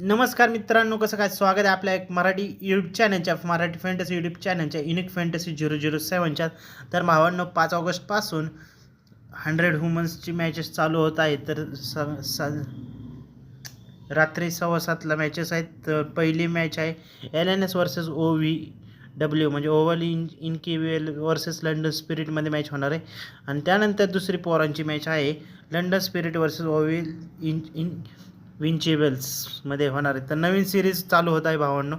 नमस्कार मित्रांनो, कसं काय स्वागत आहे आपल्या एक मराठी यूट्यूब चॅनलच्या मराठी फॅन्टसी यूट्यूब चॅनलच्या युनिक फॅन्टसी 007च्या. तर भावांनो, 5 ऑगस्टपासून 100 वुमन्सची मॅचेस चालू होत आहेत. तर रात्री 7:15ला मॅचेस आहेत. तर पहिली मॅच आहे LNS वर्सेस OVW म्हणजे ओव्हल इनकेवेल वर्सेस लंडन स्पिरिटमध्ये मॅच होणार आहे. आणि त्यानंतर दुसरी पोरांची मॅच आहे लंडन स्पिरिट वर्सेस ओव्हल विंचेबल्समध्ये होणार आहे. तर नवीन सिरीज चालू होत आहे भावांनो.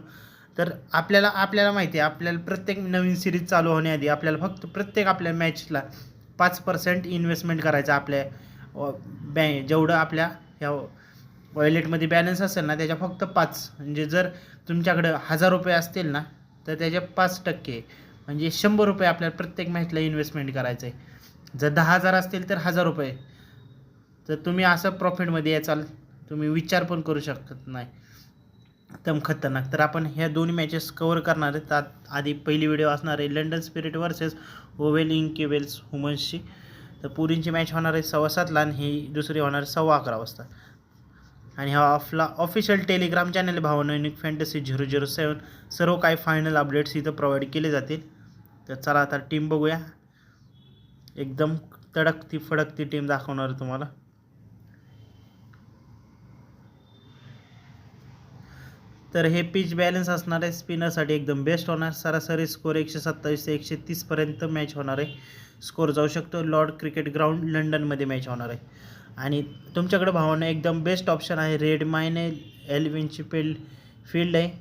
तर आपल्याला माहिती आहे, आपल्याला प्रत्येक नवीन सिरीज चालू होण्याआधी आपल्याला फक्त प्रत्येक आपल्या मॅचला 5% इन्व्हेस्टमेंट करायचं. आपल्या जेवढं आपल्या ह्या वॉलेटमध्ये बॅलन्स असेल ना, त्याच्या फक्त 5, म्हणजे जर तुमच्याकडं 1000 रुपये असतील ना, तर त्याच्या 5% म्हणजे 100 रुपये आपल्याला प्रत्येक मॅचला इन्व्हेस्टमेंट करायचं आहे. जर 10,000 असतील तर 1000 रुपये. तर तुम्ही असं प्रॉफिटमध्ये याचाल, तुम्ही विचार पण करू शकत नाही, एकदम खतरनाक. तर आपण ह्या दोन्ही मॅचेस कवर करणार आहेत. आधी पहिली व्हिडिओ असणार आहे लंडन स्पिरिट वर्सेस ओव्हल इनकेवेल्स वुमन्सची. तर पुरींची मॅच होणार आहे 7:15ला आणि ही दुसरी होणार आहे 11:15 वाजता. आणि हा आपला ऑफिशियल टेलिग्राम चॅनल भावांनो, युनिक फॅन्टसी 007. सर्व काही फायनल अपडेट्स इथं प्रोव्हाइड केले जातील. तर चला आता टीम बघूया. एकदम तडकती फडकती टीम दाखवणार आहे तुम्हाला. तर हे पिच बॅलन्स असणार आहे, स्पिनरसाठी एकदम बेस्ट होणार. सरासरी स्कोर 127 ते 130 पर्यंत मॅच होणार आहे. स्कोर जाऊ शकतो. लॉर्ड क्रिकेट ग्राउंड लंडनमध्ये मॅच होणार आहे. आणि तुमच्याकडे भावांना एकदम बेस्ट ऑप्शन आहे. रेड माइन आहे, एल्विनची फील्ड आहे.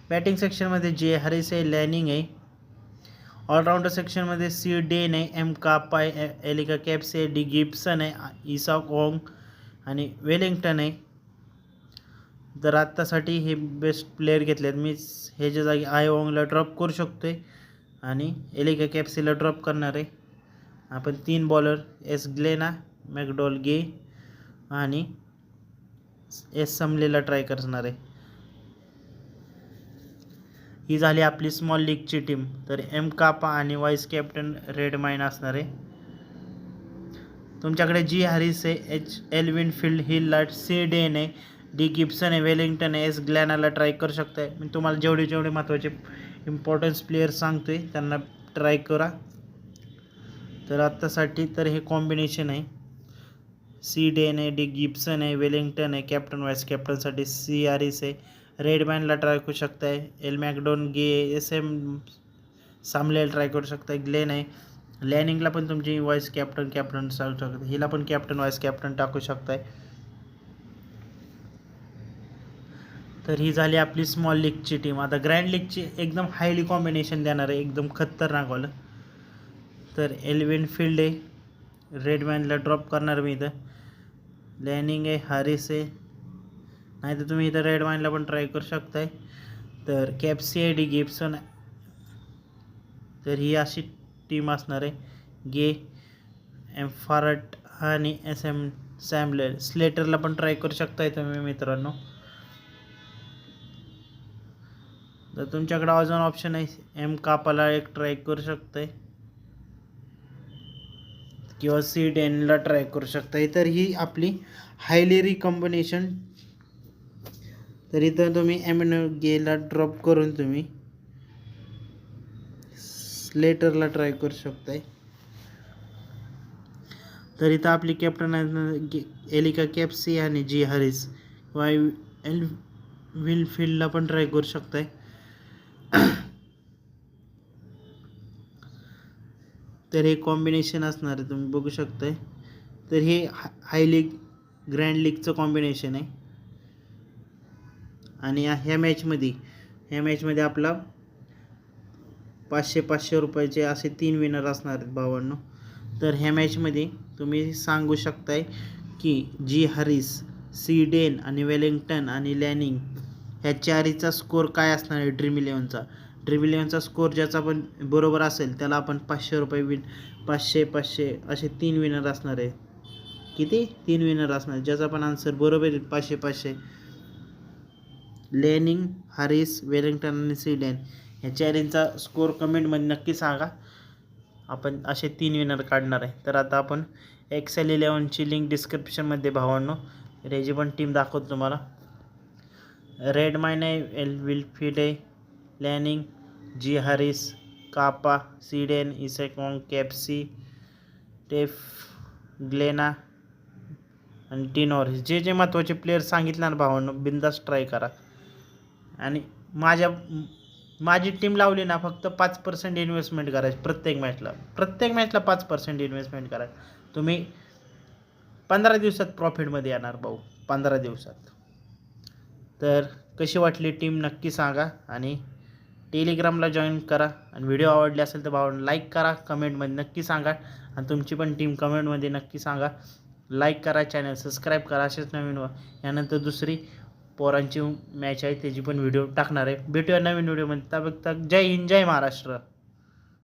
बॅटिंग सेक्शनमध्ये जे हॅरिस आहे, लॅनिंग आहे. ऑलराऊंडर सेक्शनमध्ये सी डेन आहे, एम कापा आहे, एलिका कॅप्स आहे, डी गिब्सन आहे, इसाक ओंग आणि वेलिंग्टन आहे. तर आत्तासाठी हे बेस्ट प्लेयर घेतलेत. मी ह्याच्या जागी आयोंगला ड्रॉप करू शकतो आहे आणि एलिका कॅप्सीला ड्रॉप करणार आहे. आपण 3 बॉलर एस ग्लेना, मॅकडॉल गे आणि एस समलेला ट्राय करणार आहे. ही झाली आपली स्मॉल लीगची टीम. तर एम कापा आणि वाईस कॅप्टन रेड माइन असणार आहे. तुमच्याकडे जी हॅरिस आहे, Alvin field hill, C Den आहे, डी गिब्सन आहे, वेलिंग्टन आहे, एस ग्लॅनाला ट्राय करू शकताय. मी तुम्हाला जेवढे महत्त्वाचे इम्पॉर्टन्स प्लेयर सांगतोय त्यांना ट्राय करा. तर आत्तासाठी तर हे कॉम्बिनेशन आहे. सी डेन आहे, डी गिब्सन आहे, वेलिंग्टन आहे, कॅप्टन वाईस कॅप्टनसाठी सी हॅरिस आहे. रेड मॅनला ट्राय करू शकताय, एल मॅकडॉन गे, एस एम सामलेला ट्राय करू शकताय, ग्लेन आहे. लॅनिंगला पण तुमची वाईस कॅप्टन सांगू शकता, हिला पण कॅप्टन वाईस कॅप्टन टाकू शकताय. तर ही झाली आपली स्मॉल लीगची टीम. आता ग्रँड लीगची एकदम हायली कॉम्बिनेशन देणार आहे, एकदम खतरनाक वालं. तर एल्विन फील्ड आहे, रेडमॅनला ड्रॉप करणार मी इथं. लॅनिंग आहे, हॅरिस आहे, नाही तर तुम्ही इथं रेडमॅनला पण ट्राय करू शकताय. तर कॅप्सी आहे, डी गिब्सन. तर ही अशी टीम असणार आहे. गे, एम फारट आणि एस एम सॅमलेल. स्लेटरला पण ट्राय करू शकताय तुम्ही मित्रांनो. तर तुमच्याकडे अजून ऑप्शन आहे, एम कापाला एक ट्राय करू शकताय किंवा सी डेनला ट्राय करू शकताय. तर ही आपली हायली रिकॉम्बिनेशन. तर इथं तुम्ही एम गेला ड्रॉप करून तुम्ही स्लेटरला ट्राय करू शकताय. तर इथं आपली कॅप्टन आहे एलिका कॅप्सी आणि जी हॅरिस. विल फील्डला पण ट्राय करू शकताय. तर हे कॉम्बिनेशन असणार आहे, तुम्ही बघू शकताय. तर हे हाय लीग ग्रँड लीगचं कॉम्बिनेशन आहे. आणि ह्या मॅचमध्ये आपला 500 रुपयाचे असे 3 विनर असणार आहेत भावांनो. तर ह्या मॅचमध्ये तुम्ही सांगू शकताय की जी हॅरिस, सी डेन आणि वेलिंग्टन आणि लॅनिंग ह्या चारीचा स्कोर काय असणार आहे. ड्रीम इलेव्हनचा स्कोर ज्याचा पण बरोबर असेल त्याला आपण 500 रुपये 500 असे 3 विनर असणार आहे. किती? 3 विनर असणार, ज्याचा पण आन्सर बरोबर येईल 500. लॅनिंग, हॅरिस, वेलिंग्टन आणि सी डेन ह्या चारींचा स्कोर कमेंटमध्ये नक्की सांगा. आपण असे 3 विनर काढणार आहे. तर आता आपण एक्सेल 11ची लिंक डिस्क्रिप्शनमध्ये भावांनो याची पण टीम दाखवतो तुम्हाला. रेड मायने, विल्फ्रिडे, लॅनिंग, जी हॅरिस, कापा, सीडेन, इसेकॉन, केप्सी, टेफ, ग्लेना आणि टिनॉरिस. जे जे महत्त्वाचे प्लेयर सांगितले ना भावांनो, बिंदास ट्राय करा. आणि माझी टीम लावली ना, फक्त 5% इन्व्हेस्टमेंट करायची प्रत्येक मॅचला 5% इन्व्हेस्टमेंट करायची. तुम्ही 15 दिवसात प्रॉफिटमध्ये येणार भाऊ, 15 दिवसात. तर कशी वाटली टीम नक्की सांगा आणि टेलिग्रामला जॉईन करा. आणि व्हिडिओ आवडले असेल तर भावांनो लाईक करा, कमेंटमध्ये नक्की सांगा. आणि तुमची पण टीम कमेंटमध्ये नक्की सांगा. लाईक करा, चॅनल सबस्क्राईब करा. असेच नवीन यानंतर दुसरी पोरांची मॅच आहे त्याची पण व्हिडिओ टाकणार आहे. भेटूया नवीन व्हिडिओमध्ये. तब तक जय हिंद, जय महाराष्ट्र.